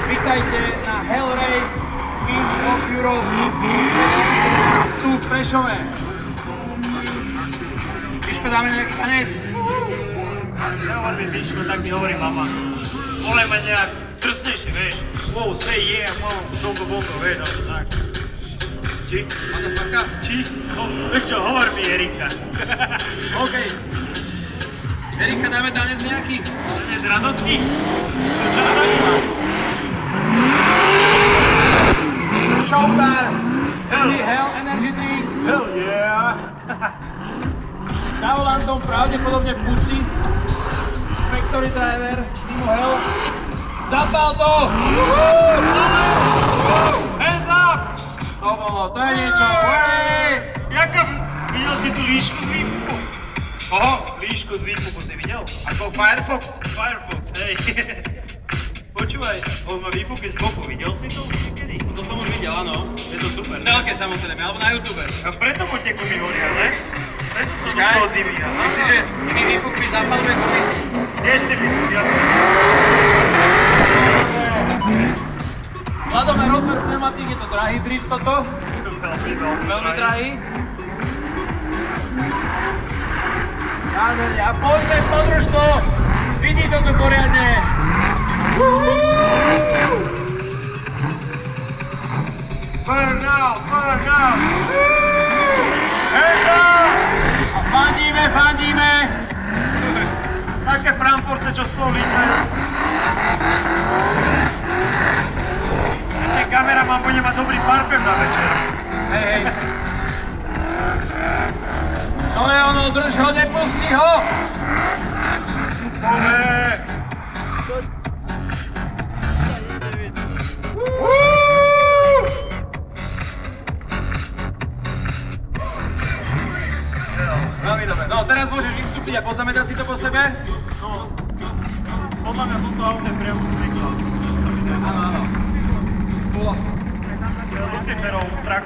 Vítajte na Hell Race King of Europe tu v Prešove. Miško, dáme nejaký tanec? Nehovorím Miško, tak mi hovorí mama. Volaj ma nejak drsnejšie, vieš. Wow, say yeah, mom, bongo, vieš, alebo tak. Či? Motherfucker? Či? No, vieš čo, hovor mi Erika. OK. Erika, dáme tanec nejaký? Tanec radosti? To čo na taky mám? Showbar! Hell Energy Drink! Hell yeah! Za volantom pravdepodobne Puci. Factory Driver, Timo Hell. Zapal to! Hands up! To bolo, to je niečo. Jako videl si tú líšku z výfuku? Koho? Líšku z výfuku si videl? Ako Firefox? Firefox, hej. Počúvaj, on má výfuky z boku, videl si to niekedy? To som už videl, áno. Je to super. Veľké samozrejme, alebo na YouTube. A preto po tie gumy horia, ne? Preto to z Kaj, toho dymia. myslíš, že tými výfukmi zapaluje gumy? Tiež si myslím, ja Vzhľadom na rozmer pneumatík je to drahý drift toto. Veľmi drahý. A poďme, podrž to! Vidí toto poriadne! Burn out! Hands up! A fandíme! Také Frankfurtce, čo spolu lítajú. Keď kameraman bude mať dobrý parfém na večer. Hej. To je ono, drž ho, nepusti ho! Pome! Veľmi dobre. No, teraz môžeš vystúpiť a poznamenať si to po sebe? No, podľa mňa toto auto je pre úzký. Áno. Súhlasím. Luciferov trak.